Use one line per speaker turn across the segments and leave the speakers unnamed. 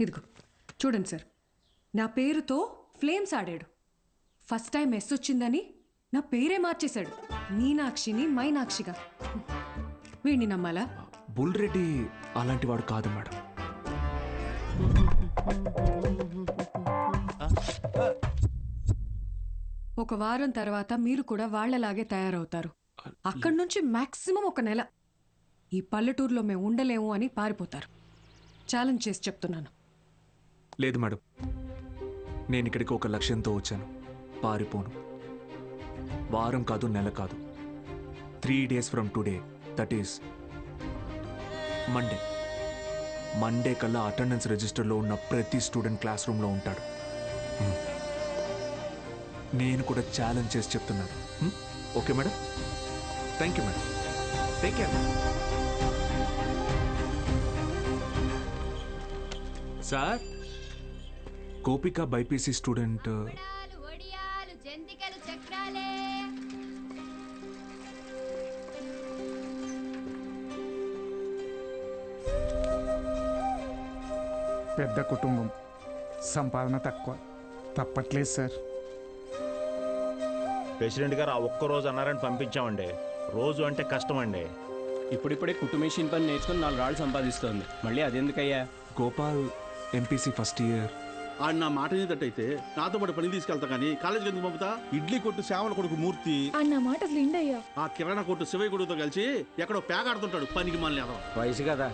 ఇదిగో చూడండి సార్, నా పేరుతో ఫ్లేమ్స్ ఆడాడు. ఫస్ట్ టైం ఎస్ వచ్చిందని నా పేరే మార్చేశాడు, మీనాక్షిని మైనాక్షిగా. వీడిని నమ్మాలా?
బుల్ రెడ్డి అలాంటి వాడు కాదు మేడం.
ఒక వారం తర్వాత మీరు కూడా వాళ్లలాగే తయారవుతారు. అక్కడి నుంచి మాక్సిమం ఒక నెల ఈ పల్లెటూరులో మేము ఉండలేము అని పారిపోతారు. ఛాలెంజ్ చేసి చెప్తున్నాను.
లేదు మేడం, నేను ఇక్కడికి ఒక లక్ష్యంతో వచ్చాను. పారిపోను. వారం కాదు, నెల కాదు, 3 days from today, that is Monday కల్లా అటెండెన్స్ రిజిస్టర్లో ఉన్న ప్రతి స్టూడెంట్ క్లాస్ రూమ్లో ఉంటాడు. నేను కూడా ఛాలెంజ్ చేసి చెప్తున్నాను. Okay madam? Thank you madam. Take care. Sir, Gopika BiPC student.
పెద్ద కుటుంబం, సంపాదన తక్కువ, తప్పట్లేదు సార్.
ప్రెసిడెంట్ గారు ఆ ఒక్కరోజు అన్నారని పంపించామండి. రోజు అంటే కష్టం అండి.
ఇప్పుడిప్పుడే కుట్టు మెషిన్ పని నేర్చుకుని 4 రాళ్ళు సంపాదిస్తోంది. మళ్ళీ అదెందుకయ్యా?
Gopal MPC first year.
ఆడు నా మాట ఏదట్టయితే నాతో పాటు పని తీసుకెళ్తా కానీ కాలేజీకి ఎందుకు పంపుతా? ఇడ్లీ కొట్టు సేవల కొడుకు మూర్తి
అన్న మాట అసలు ఇండయ్యా.
ఆ కిరాణా కొట్టు శివయ్య కొడుకుతో కలిసి ఎక్కడో పేగాడుతుంటాడు. పనికి మళ్ళీ
వయసు కదా,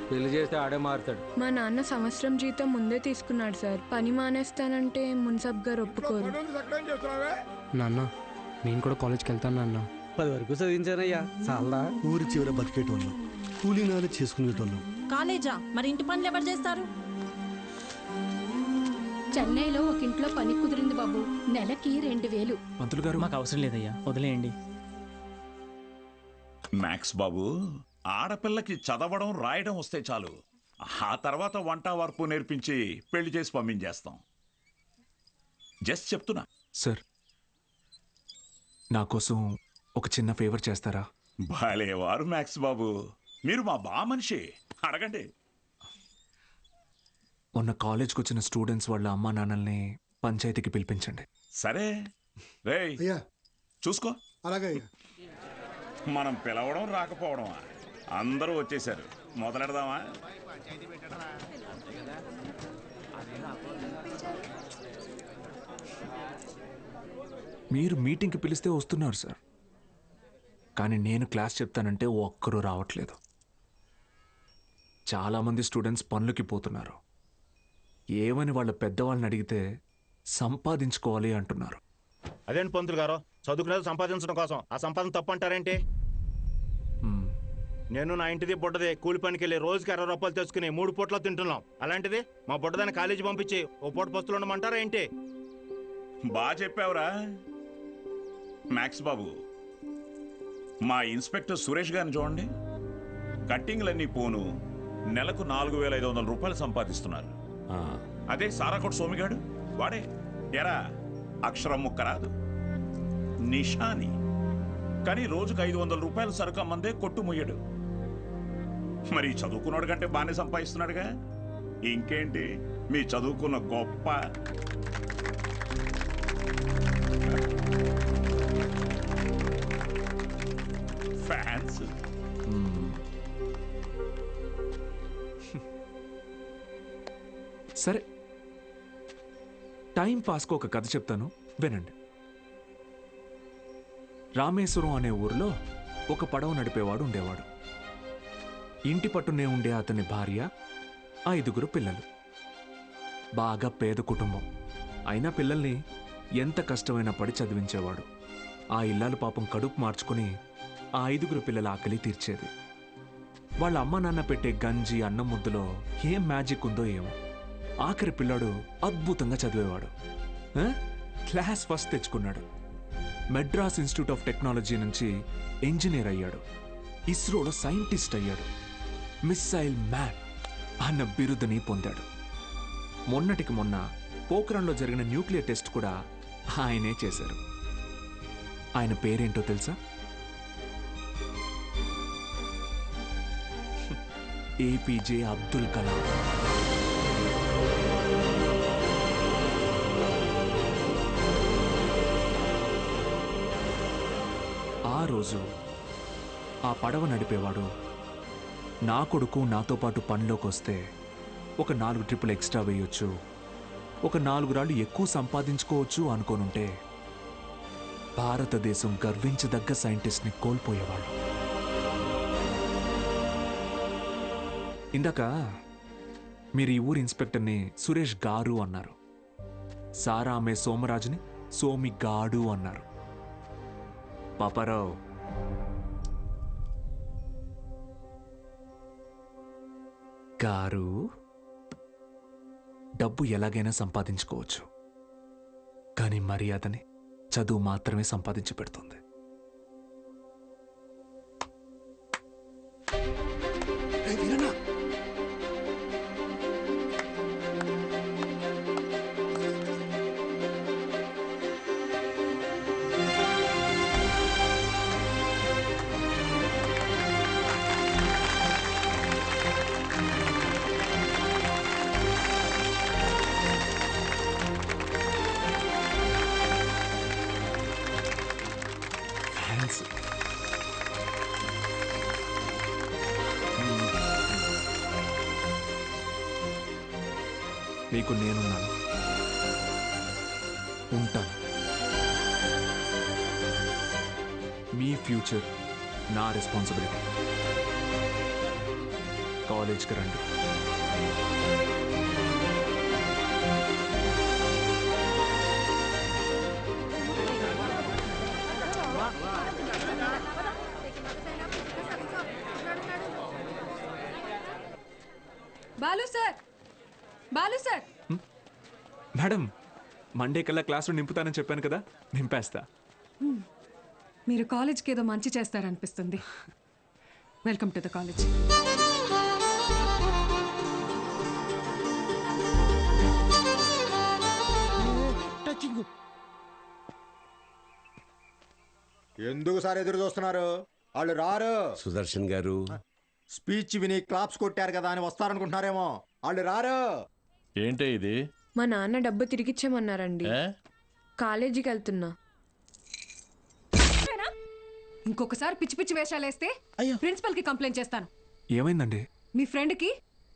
పెళ్లి చేస్తే ఆడే మారుతాడు.
మా నాన్న సంవత్సరం జీతం ముందే తీసుకున్నాడు సార్. పని మానేస్తానంటే మున్సబ్ గారు ఒప్పుకోరు.
నాన్న, నేను కూడా కాలేజ్కి వెళ్తాను నాన్న.
10 వరకు చదివించానయ్యా. చాలా ఊరి చివర బతికేటోళ్ళం, కూలీనాలు చేసుకునేటోళ్ళం.
కాలేజా? మరి ఇంటి పనులు ఎవరు చేస్తారు?
చెన్నైలో ఒక ఇంట్లో పని కుదిరింది బాబు, నెలకి 2000.
పంతులు గారు,
మాకు అవసరం లేదయ్యా, వదిలేయండి.
మ్యాక్స్ బాబు, ఆడపిల్లకి చదవడం రాయడం వస్తే చాలు. ఆ తర్వాత వంట వరపు నేర్పించి పెళ్లి చేసి పంపించేస్తాం. జస్ట్ చెప్తున్నా.
సార్, నా కోసం ఒక చిన్న ఫేవర్ చేస్తారా?
భలేవారు మ్యాక్స్ బాబు, మీరు మా బా మనిషి, అడగండి.
మొన్న కాలేజ్కి వచ్చిన స్టూడెంట్స్ వాళ్ళ అమ్మా నాన్నల్ని పంచాయతీకి పిలిపించండి.
సరే రేయ్, చూసుకో.
అలాగే.
మనం పిలవడం రాకపోవడమా? అందరూ వచ్చేసారు, మొదలెడదామా?
మీరు మీటింగ్కి పిలిస్తే వస్తున్నారు సార్, కానీ నేను క్లాస్ చెప్తానంటే ఒక్కరూ రావట్లేదు. చాలామంది స్టూడెంట్స్ పనులకి పోతున్నారు. ఏమని వాళ్ళ పెద్దవాళ్ళని అడిగితే సంపాదించుకోవాలి అంటున్నారు.
అదేంటి పంతులు గారు, చదువుకునేది సంపాదించడం కోసం, ఆ సంపాదన తప్పు అంటారేంటి? నేను నా ఇంటిది బుడ్డది కూలి పనికి వెళ్ళి రోజుకి 60 రూపాయలు తెచ్చుకుని 3 పూట్ల తింటున్నాం. అలాంటిది మా బుడ్డదాన్ని కాలేజీ పంపించి ఓ పూట పస్తులు ఉండమంటారా ఏంటి?
బాగా చెప్పావురా మ్యాక్స్ బాబు. మా ఇన్స్పెక్టర్ సురేష్ గారిని చూడండి, కట్టింగ్లన్నీ పోను నెలకు 4500 రూపాయలు సంపాదిస్తున్నారు. అదే సారాకోట్ సోమిగాడు, వాడే ఎరా అక్షరం ముక్క రాదు, నిషాని, కానీ రోజుకు 500 రూపాయలు సరుకు అమ్మందే కొట్టు ముయ్యడు. మరి చదువుకున్నాడు కంటే బాగానే సంపాదిస్తున్నాడుగా. ఇంకేంటి మీ చదువుకున్న గొప్ప. ఫ్యాన్స్.
సరే, టైం పాస్కు ఒక కథ చెప్తాను, వినండి. రామేశ్వరం అనే ఊరిలో ఒక పడవ నడిపేవాడు ఉండేవాడు. ఇంటి పట్టునే ఉండే అతని భార్య, 5 పిల్లలు. బాగా పేద కుటుంబం అయినా పిల్లల్ని ఎంత కష్టమైనా పడి చదివించేవాడు. ఆ ఇల్లాలు పాపం కడుపు మార్చుకుని ఆ 5 పిల్లల ఆకలి తీర్చేది. వాళ్ళ అమ్మ నాన్న పెట్టే గంజి అన్నం ముద్దలో ఏం మ్యాజిక్ ఉందో ఏమో, ఆఖరి పిల్లాడు అద్భుతంగా చదివేవాడు. క్లాస్ ఫస్ట్ తెచ్చుకున్నాడు. మెడ్రాస్ ఇన్స్టిట్యూట్ ఆఫ్ టెక్నాలజీ నుంచి ఇంజనీర్ అయ్యాడు. ఇస్రోలో సైంటిస్ట్ అయ్యాడు. మిస్సైల్ మ్యాన్ అన్న బిరుదుని పొందాడు. మొన్నటికి మొన్న పోఖ్రాన్లో జరిగిన న్యూక్లియర్ టెస్ట్ కూడా ఆయనే చేశారు. ఆయన పేరేంటో తెలుసా? ఏపీజే అబ్దుల్ కలాం. రోజు ఆ పడవ నడిపేవాడు నా కొడుకు నాతో పాటు పనిలోకి వస్తే ఒక 4 ట్రిప్పులు ఎక్స్ట్రా వేయొచ్చు, ఒక 4 రాళ్ళు ఎక్కువ సంపాదించుకోవచ్చు అనుకోనుంటే భారతదేశం గర్వించదగ్గ సైంటిస్ట్ని కోల్పోయేవాళ్ళు. ఇందాక మీరు ఈ ఊరి ఇన్స్పెక్టర్ని సురేష్ గారు అన్నారు, సారా అమ్మే సోమరాజుని సోమి గాడు అన్నారు. పాపారావు, గారు డబ్బు ఎలాగైనా సంపాదించుకోవచ్చు, కానీ మర్యాదని చదువు మాత్రమే సంపాదించి పెడుతుంది. మీకు నేనున్నాను, ఉంటాను. మీ ఫ్యూచర్ నా రెస్పాన్సిబిలిటీ. కాలేజ్కి రండి.
Balu sir, Balu sir.
Madam, Monday కల్లా క్లాసులు నింపుతానని చెప్పాను కదా, నింపేస్తా.
మీరు కాలేజ్కి ఏదో మంచి చేస్తారనిపిస్తుంది. Welcome to the college.
ఎందుకు సార్ ఎదురు చూస్తున్నారు? వాళ్ళు రారు.
సుదర్శన్ గారు,
స్పీచ్ విని క్లాప్స్ కొట్టారు కదా అని వస్తారనుకుంటున్నారేమో. వాళ్ళు రారు.
ఏంటే ఇది?
మా నాన్న డబ్బు తిరిగిచ్చేమన్నారండి. కాలేజీకి వెళ్తున్నా.
ఇంకొకసారి పిచ్చి పిచ్చి వేషాలు వేస్తే ప్రిన్సిపల్ కి కంప్లైంట్ చేస్తాను.
ఏమైందండి?
మీ ఫ్రెండ్ కి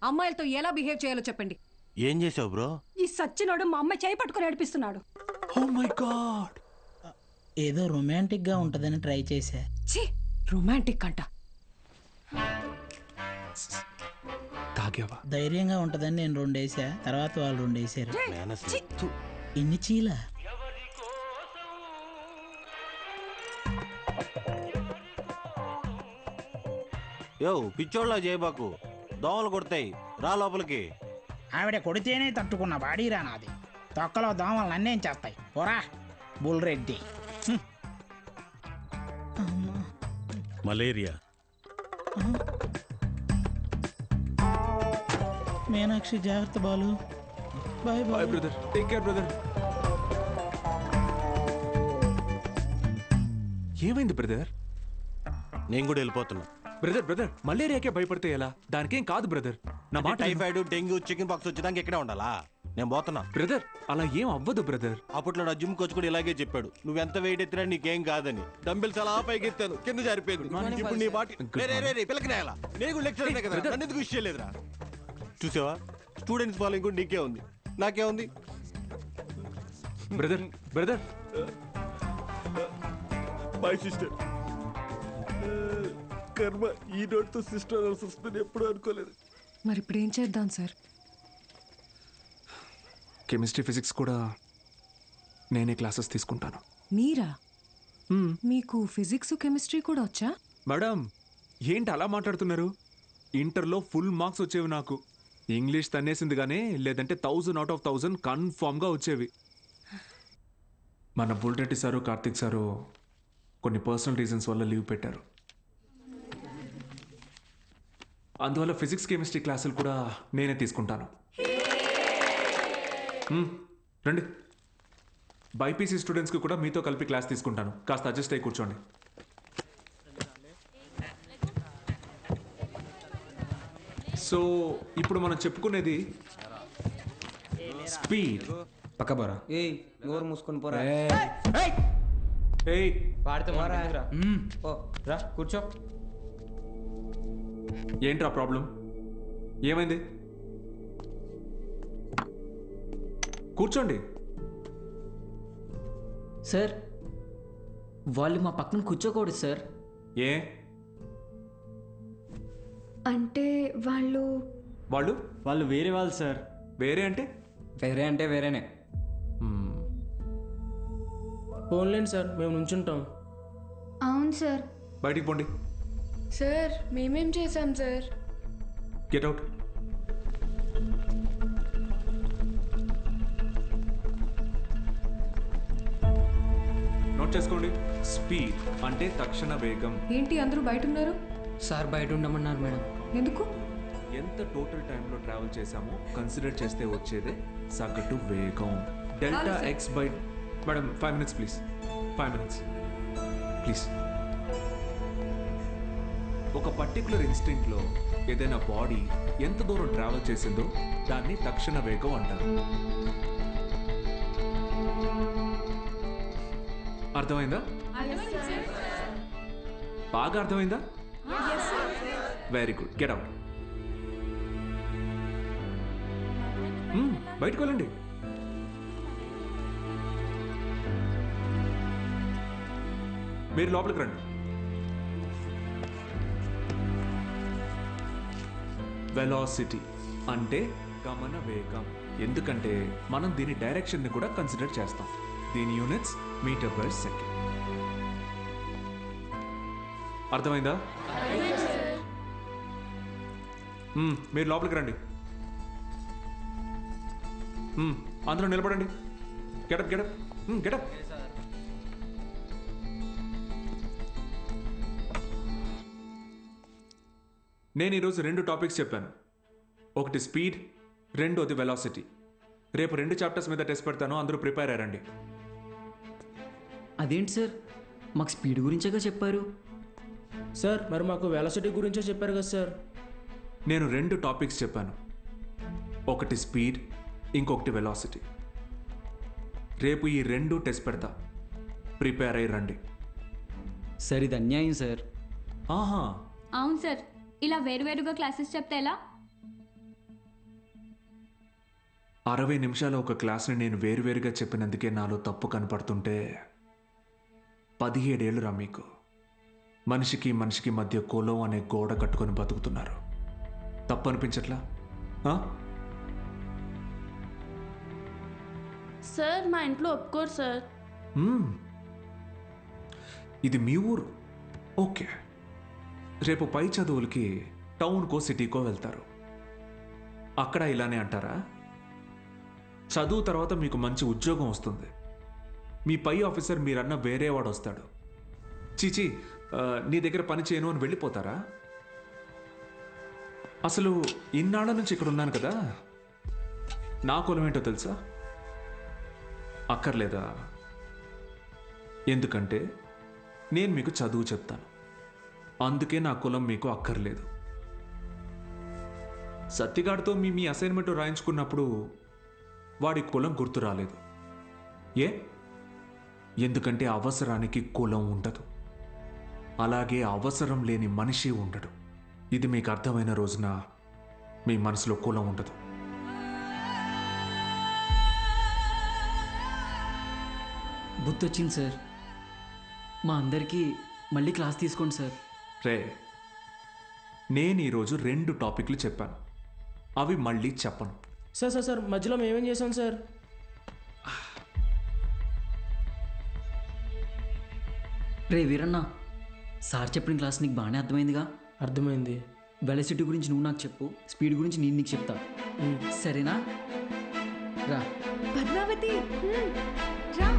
అమ్మాయిలతో ఎలా బిహేవ్ చేయాలో చెప్పండి.
ఏం చేసావు బ్రో?
ఈ సచ్చినోడు మా అమ్మాయి చేయి పట్టుకుని నడిపిస్తున్నాడు.
Oh my god.
ఏదో రొమాంటిక్ గా ఉంటదని ట్రై చేశా.
ఛీ, రొమాంటిక్ అంట.
తాగావా?
ధైర్యంగా ఉంటదని నేను 2 వేసా, తర్వాత వాళ్ళు 2 వేసారు. ఇన్ని చీల
యో పిచ్చోళ్ళ చేయబాకు, దోమలు కొడతాయి, రా లోపలికి.
ఆవిడ కొడితేనే తట్టుకున్న బాడీరా నాది. తొక్కలో దోమలు నన్నేం చేస్తాయి. పోరా బుల్రెడ్డి.
మలేరియా.
మీనాక్షి జాగ్రత్త Balu. Bye bye
brother, take care brother. ఏమైంది బ్రదర్?
నేను కూడా వెళ్ళిపోతున్నా.
బ్రదర్, మలేరియాకే భయపడితే ఎలా? దానికేం కాదు బ్రదర్. నా మాట.
టైఫాయిడ్, డెంగ్యూ, చికెన్ పాక్స్ వచ్చేదానికి ఇక్కడే ఉండాలా? నేను పోతున్నా.
బ్రదర్, అలా ఏం అవ్వదు బ్రదర్.
అప్పట్లో నా జిమ్ కోచ్ కూడా ఇలాగే చెప్పాడు, నువ్వెంత వెయిట్ ఎత్తినా నీకేం కాదని. డంబెల్స్ అలా పైకి ఎత్తాను, కింద జారిపోయింది. ఇప్పుడు నీ బాటి పిల్లకి నేలా. నేను లెక్చర్ కదా, నన్ను ఎందుకు విషయం లేదురా? చూసావా, స్టూడెంట్స్ ఫాలోయింగ్ కూడా నీకే ఉంది, నాకే ఉంది.
Brother
my sister. కర్మ ఈ నోట్తో సిస్టర్ వస్తుంది ఎప్పుడు అనుకోలేదు.
మరి ఇప్పుడు ఏం చేద్దాం సార్?
కెమిస్ట్రీ, ఫిజిక్స్ కూడా నేనే క్లాసెస్ తీసుకుంటాను.
మీరా? మీకు ఫిజిక్స్, కెమిస్ట్రీ కూడా వచ్చా?
మేడం, ఏంటి అలా మాట్లాడుతున్నారు? ఇంటర్లో ఫుల్ మార్క్స్ వచ్చేవి నాకు. ఇంగ్లీష్ తన్నేసింది కానీ, లేదంటే 1000 out of 1000 కన్ఫామ్గా వచ్చేవి. మన బుల్రెడ్డి సారు, కార్తిక్ సారు కొన్ని పర్సనల్ రీజన్స్ వల్ల లీవ్ పెట్టారు. అందువల్ల ఫిజిక్స్, కెమిస్ట్రీ క్లాసులు కూడా నేనే తీసుకుంటాను. రండి. బైపీసీ స్టూడెంట్స్కి కూడా మీతో కలిపి క్లాస్ తీసుకుంటాను. కాస్త అడ్జస్ట్ అయ్యి కూర్చోండి. సో ఇప్పుడు మనం చెప్పుకునేది స్పీడ్.
పక్క పోరా. నోరు మూసుకొని పోరా.
ఏయ్
వాడితే మనకెందుకురా? ఓ రా కూర్చో.
ఏంట్రా ప్రాబ్లం? ఏమైంది? కూర్చోండి.
సార్ వాళ్ళు మా పక్కన కూర్చోకూడదు సార్.
ఏ
అంటే వాళ్ళు
వాళ్ళు
వాళ్ళు వేరే వాళ్ళు సార్.
వేరే అంటే?
వేరే అంటే వేరేనే.
ఫోన్లేండి సార్, మేము నుంచుంటాం.
అవును సార్.
బయటికి పోండి.
సార్ మేమేం చేశాం సార్?
Get out. నోట్ చేసుకోండి. స్పీడ్ అంటే తక్షణ వేగం.
ఏంటి అందరూ బయట ఉన్నారు?
సార్ బయట ఉండమన్నారు మేడం.
ఎందుకు?
ఎంత టోటల్ టైంలో ట్రావెల్ చేశామో కన్సిడర్ చేస్తే వచ్చేదే సగటు వేగం. Delta X by madam 5 minutes please. 5 minutes please. ఒక పర్టికులర్ ఇన్స్టింక్ట్లో ఏదైనా బాడీ ఎంత దూరం ట్రావెల్ చేసిందో దాన్ని తక్షణ వేగం అంటారు. అర్థమైందా? బాగా అర్థమైందా? Very good. Get out. బయటకు వెళ్ళండి. మీరు లోపలికి రండి. వెలాసిటీ అంటే గమన వేగం. ఎందుకంటే మనం దీని డైరెక్షన్ని కూడా కన్సిడర్ చేస్తాం. దీని యూనిట్స్ మీటర్ పర్ సెకండ్. అర్థమైందా? మీరు లోపలికి రండి. అందరూ నిలబడండి. Get up get up get up. నేను ఈరోజు 2 టాపిక్స్ చెప్పాను. ఒకటి స్పీడ్, రెండోది వెలాసిటీ. రేపు 2 చాప్టర్స్ మీద టెస్ట్ పెడతాను. అందరూ ప్రిపేర్ అయ్యారండి.
అదేంటి సార్, మాకు స్పీడ్ గురించేగా చెప్పారు.
సార్ మరి మాకు వెలాసిటీ గురించే చెప్పారు కదా సార్.
నేను 2 టాపిక్స్ చెప్పాను. ఒకటి స్పీడ్, ఇంకొకటి వెలాసిటీ. రేపు ఈ 2 టెస్ట్ పెడతా. ప్రిపేర్ అయ్యి రండి.
సార్ ఇది అన్యాయం సార్.
ఆహా
అవును సార్, ఇలా వేరువేరుగా క్లాసెస్ చెప్తే ఎలా?
60 నిమిషాలు ఒక క్లాస్ని నేను వేరువేరుగా చెప్పినందుకే నాలో తప్పు కనపడుతుంటే 17 ఏళ్ళురా మీకు. మనిషికి మనిషికి మధ్య కులం అనే గోడ కట్టుకొని బతుకుతున్నారు. తప్పు అనిపించట్లా?
సార్ మా ఇంట్లో ఒప్పుకోరు సార్.
ఇది మీ ఊరు, ఓకే. రేపు పై చదువులకి టౌన్కో సిటీకో వెళ్తారు. అక్కడ ఇలానే అంటారా? చదువు తర్వాత మీకు మంచి ఉద్యోగం వస్తుంది. మీ పై ఆఫీసర్ మీరన్న వేరేవాడు వస్తాడు. చీచి నీ దగ్గర పని చేయను అని వెళ్ళిపోతారా? అసలు ఇన్నాళ్ళ నుంచి ఇక్కడ ఉన్నాను కదా, నా కులం ఏంటో తెలుసా? అక్కర్లేదా? ఎందుకంటే నేను మీకు చదువు చెప్తాను. అందుకే నా కులం మీకు అక్కర్లేదు. సత్తిగాడితో మీ అసైన్మెంట్ రాయించుకున్నప్పుడు వాడి కులం గుర్తు రాలేదు. ఎందుకంటే అవసరానికి కులం ఉండదు. అలాగే అవసరం లేని మనిషి ఉండడు. ఇది మీకు అర్థమైన రోజున మీ మనసులో కులం ఉండదు.
గుర్తొచ్చింది సార్. మా అందరికీ మళ్ళీ క్లాస్ తీసుకోండి సార్.
రే, నేను ఈరోజు 2 టాపిక్లు చెప్పాను. అవి మళ్ళీ చెప్పను.
సార్ సార్ సార్ మధ్యలో మేమేం చేసాం సార్?
రే వీరన్న, సార్ చెప్పిన క్లాస్ నీకు బాగానే అర్థమైందిగా?
అర్థమైంది.
వెలాసిటీ గురించి నువ్వు నాకు చెప్పు, స్పీడ్ గురించి నేను నీకు చెప్తా. సరేనా? రా
పద్మావతి, రా.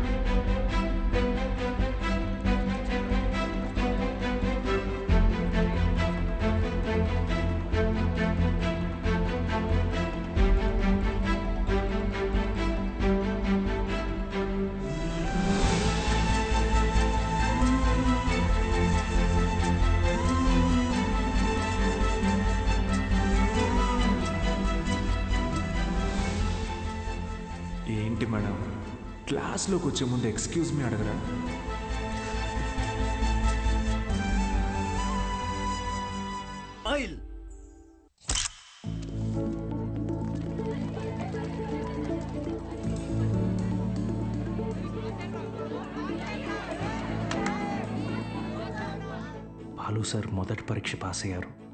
ఏంటి మేడం, క్లాస్లోకి వచ్చే ముందు ఎక్స్క్యూజ్ మీ అడగరా? బాలు సార్ మొదటి పరీక్ష పాస్ అయ్యారు.